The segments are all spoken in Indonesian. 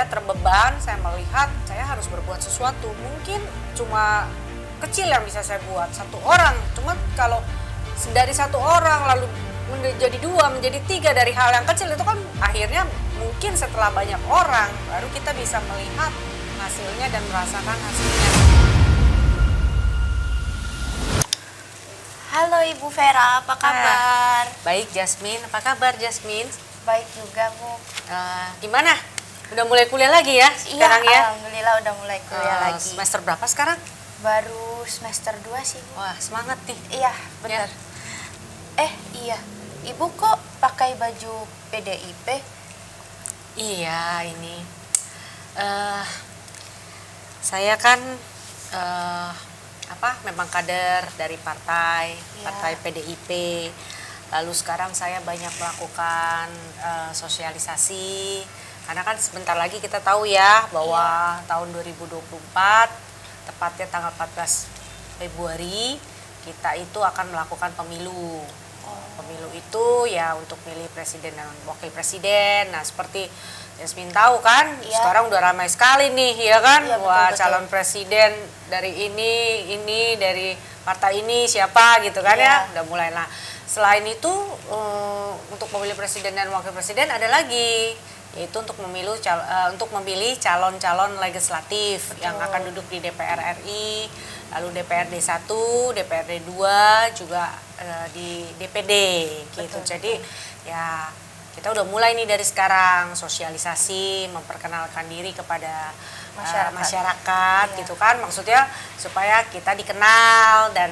saya terbeban, saya melihat saya harus berbuat sesuatu. Mungkin cuma kecil yang bisa saya buat, satu orang. Cuma kalau dari satu orang lalu menjadi dua, menjadi tiga dari hal yang kecil itu kan akhirnya mungkin setelah banyak orang baru kita bisa melihat hasilnya dan merasakan hasilnya. Halo Ibu Vera, apa kabar? Baik Jasmine, apa kabar Jasmine? Baik juga Bu. Gimana? Udah mulai kuliah lagi ya sekarang Iya, ya? alhamdulillah udah mulai kuliah lagi. Semester berapa sekarang? Baru semester 2 sih Bu. Wah semangat nih. Iya, benar. Iya. Ibu kok pakai baju PDIP? Iya ini. Saya kan memang kader dari partai PDIP. Lalu sekarang saya banyak melakukan sosialisasi karena kan sebentar lagi kita tahu ya bahwa tahun 2024 tepatnya tanggal 14 Februari kita itu akan melakukan pemilu. Pemilu itu ya untuk milih presiden dan wakil presiden. Nah seperti Yasmin tahu kan, sekarang udah ramai sekali nih, ya kan? Iya, Wah, betul. calon presiden dari ini dari partai ini siapa gitu kan ya? Udah mulai. Nah, selain itu untuk memilih presiden dan wakil presiden ada lagi, yaitu untuk memilih calon-calon legislatif yang akan duduk di DPR RI, lalu DPRD 1, DPRD 2, juga di DPD gitu. Jadi ya kita udah mulai nih dari sekarang sosialisasi, memperkenalkan diri kepada masyarakat gitu kan, maksudnya supaya kita dikenal dan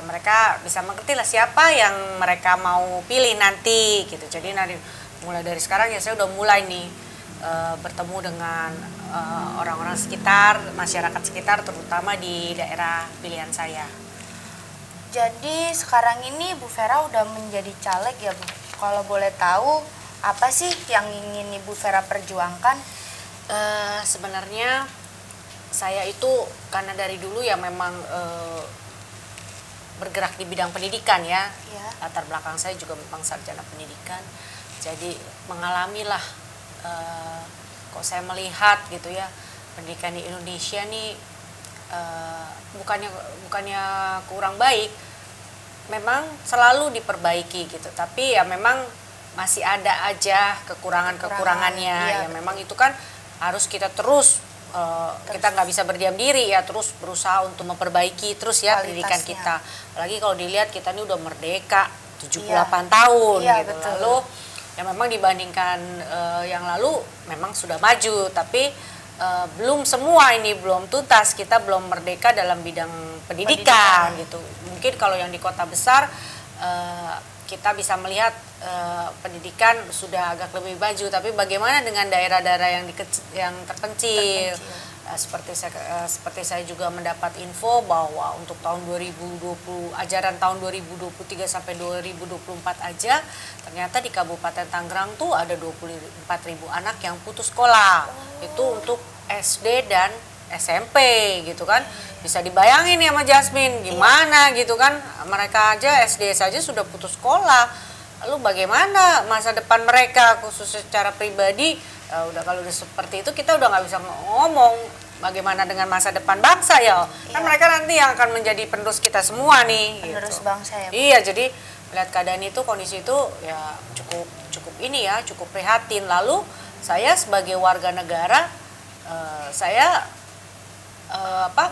mereka bisa mengerti lah siapa yang mereka mau pilih nanti gitu. Jadi nanti mulai dari sekarang ya saya udah mulai nih bertemu dengan orang-orang sekitar, masyarakat sekitar terutama di daerah pilihan saya. Jadi sekarang ini Bu Vera udah menjadi caleg ya Bu. Kalau boleh tahu apa sih yang ingin Ibu Vera perjuangkan? Sebenarnya saya itu karena dari dulu ya memang bergerak di bidang pendidikan ya. Latar belakang saya juga memang sarjana pendidikan. Jadi mengalamilah kok saya melihat gitu ya pendidikan di Indonesia nih bukannya kurang baik, memang selalu diperbaiki gitu. Tapi ya memang masih ada aja kekurangannya ya memang itu kan harus kita terus kita nggak bisa berdiam diri ya, terus berusaha untuk memperbaiki terus ya pendidikan kita. Apalagi kalau dilihat kita ini udah merdeka 78 tahun gitu. Betul. Lalu ya memang dibandingkan yang lalu memang sudah maju, tapi belum semua ini belum tuntas, kita belum merdeka dalam bidang pendidikan gitu. Mungkin kalau yang di kota besar kita bisa melihat pendidikan sudah agak lebih maju, tapi bagaimana dengan daerah-daerah yang terpencil? Seperti saya juga mendapat info bahwa untuk tahun 2020 ajaran tahun 2023 sampai 2024 aja ternyata di Kabupaten Tangerang tuh ada 24.000 anak yang putus sekolah. Itu untuk SD dan SMP gitu kan. Bisa dibayangin ya sama Jasmine gimana gitu kan, mereka aja SD saja sudah putus sekolah. Lalu bagaimana masa depan mereka khusus secara pribadi? Udah kalau udah seperti itu kita udah nggak bisa ngomong bagaimana dengan masa depan bangsa ya. Kan mereka nanti yang akan menjadi penerus kita semua nih. Penerus gitu. bangsa ya. Iya, jadi melihat keadaan itu, kondisi itu ya cukup prihatin. Lalu saya sebagai warga negara saya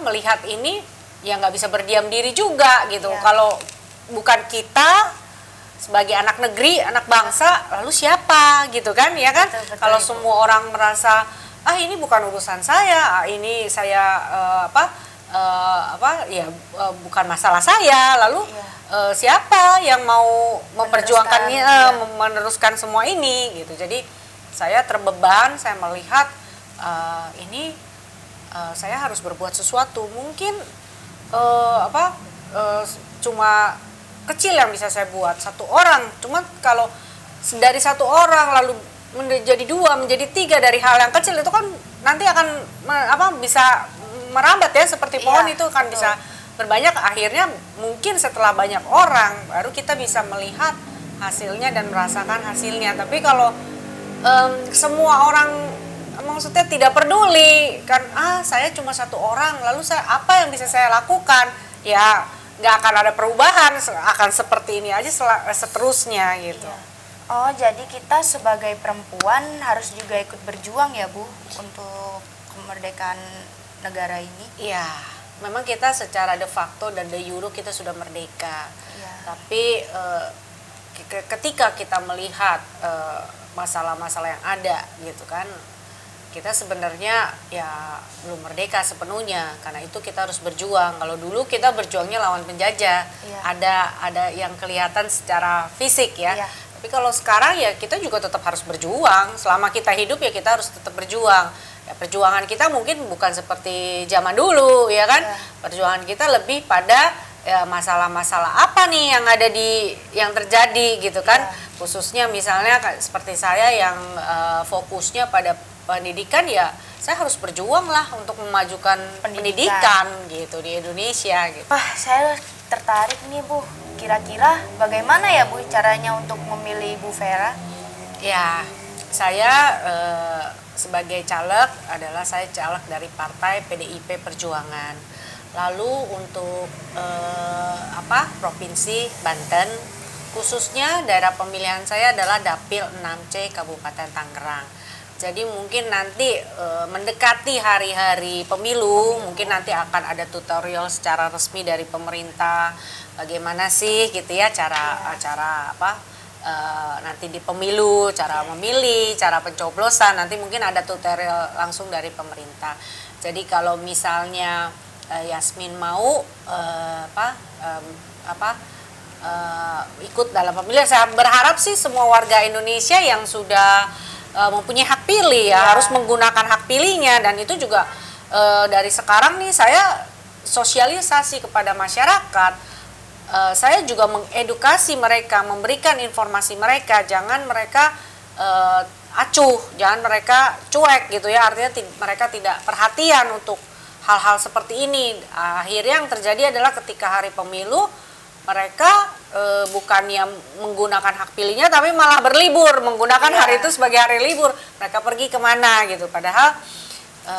melihat ini ya nggak bisa berdiam diri juga gitu. Kalau bukan kita sebagai anak negeri, anak bangsa, lalu siapa gitu kan ya kan? Betul, kalau semua orang merasa ini bukan urusan saya, ini saya bukan masalah saya, lalu siapa yang mau memperjuangkannya, meneruskan semua ini gitu. Jadi saya terbeban, saya melihat saya harus berbuat sesuatu. Mungkin cuma kecil yang bisa saya buat, satu orang. Cuma kalau dari satu orang lalu menjadi dua, menjadi tiga dari hal yang kecil itu kan nanti akan bisa merambat ya, seperti pohon itu kan bisa berbanyak. Akhirnya mungkin setelah banyak orang baru kita bisa melihat hasilnya dan merasakan hasilnya. Tapi kalau semua orang maksudnya tidak peduli kan, saya cuma satu orang, lalu saya apa yang bisa saya lakukan, ya nggak akan ada perubahan, akan seperti ini aja seterusnya gitu. Iya. Oh, jadi kita sebagai perempuan harus juga ikut berjuang ya Bu untuk kemerdekaan negara ini. Iya, memang kita secara de facto dan de jure kita sudah merdeka. Iya. Tapi ketika kita melihat masalah-masalah yang ada gitu kan, kita sebenarnya ya belum merdeka sepenuhnya, karena itu kita harus berjuang. Kalau dulu kita berjuangnya lawan penjajah, Iya. ada yang kelihatan secara fisik ya. Iya. Tapi kalau sekarang ya kita juga tetap harus berjuang. Selama kita hidup ya kita harus tetap berjuang. Ya, perjuangan kita mungkin bukan seperti zaman dulu ya kan. Iya. Perjuangan kita lebih pada ya, masalah-masalah apa nih yang terjadi gitu kan. Iya. Khususnya misalnya seperti saya yang fokusnya pada pendidikan, ya saya harus berjuang lah untuk memajukan pendidikan gitu di Indonesia gitu. Wah, saya tertarik nih Bu. Kira-kira bagaimana ya Bu caranya untuk memilih Bu Vera? Ya, saya sebagai caleg adalah saya caleg dari partai PDIP Perjuangan. Lalu untuk Provinsi Banten, khususnya daerah pemilihan saya adalah Dapil 6C Kabupaten Tangerang. Jadi mungkin nanti mendekati hari-hari pemilu, mungkin nanti akan ada tutorial secara resmi dari pemerintah bagaimana sih gitu ya cara nanti di pemilu, cara memilih, cara pencoblosan, nanti mungkin ada tutorial langsung dari pemerintah. Jadi kalau misalnya Yasmin mau ikut dalam pemilu, saya berharap sih semua warga Indonesia yang sudah mempunyai hak pilih ya harus menggunakan hak pilihnya, dan itu juga dari sekarang nih saya sosialisasi kepada masyarakat. Saya juga mengedukasi mereka, memberikan informasi mereka, jangan mereka acuh, jangan mereka cuek gitu ya, artinya mereka tidak perhatian untuk hal-hal seperti ini. Akhirnya yang terjadi adalah ketika hari pemilu mereka bukannya menggunakan hak pilihnya tapi malah berlibur, menggunakan hari itu sebagai hari libur, mereka pergi kemana gitu, padahal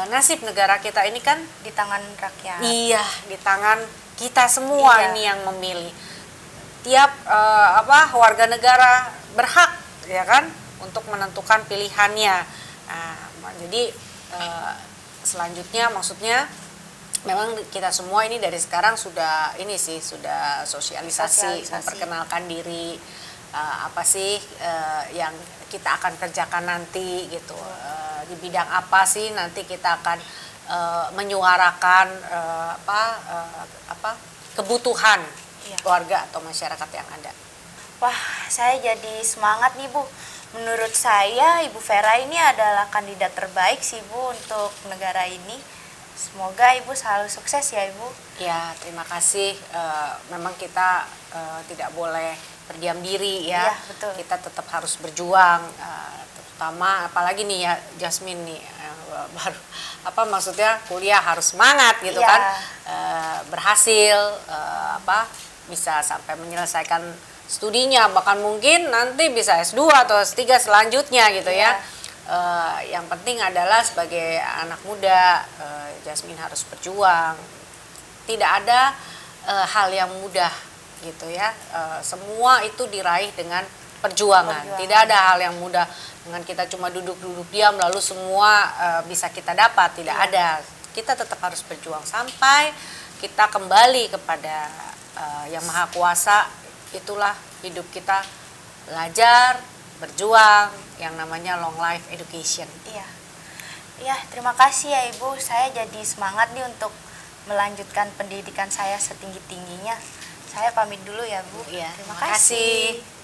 nasib negara kita ini kan Di tangan rakyat. iya, di tangan kita semua ini yang memilih. Tiap warga negara berhak ya kan untuk menentukan pilihannya. Nah, jadi selanjutnya maksudnya memang kita semua ini dari sekarang sudah sosialisasi. Memperkenalkan diri apa sih yang kita akan kerjakan nanti gitu, di bidang apa sih nanti kita akan menyuarakan kebutuhan keluarga atau masyarakat yang ada. Wah, saya jadi semangat nih Bu. Menurut saya Ibu Vera ini adalah kandidat terbaik sih Bu untuk negara ini. Semoga Ibu selalu sukses ya Ibu. Ya, terima kasih. Memang kita tidak boleh berdiam diri ya. Iya, betul. Kita tetap harus berjuang, terutama apalagi nih ya Jasmine nih baru maksudnya kuliah harus semangat gitu kan. Berhasil bisa sampai menyelesaikan studinya, bahkan mungkin nanti bisa S2 atau S3 selanjutnya gitu ya. Yang penting adalah sebagai anak muda, Jasmine harus berjuang. Tidak ada hal yang mudah gitu ya. Semua itu diraih dengan perjuangan. Tidak ada hal yang mudah dengan kita cuma duduk-duduk diam lalu semua bisa kita dapat. Tidak ada. Kita tetap harus berjuang sampai kita kembali kepada Yang Maha Kuasa. Itulah hidup kita, belajar, berjuang, yang namanya long life education. Iya. Ya, terima kasih ya Ibu. Saya jadi semangat nih untuk melanjutkan pendidikan saya setinggi-tingginya. Saya pamit dulu ya Bu. Iya, Terima kasih. kasih.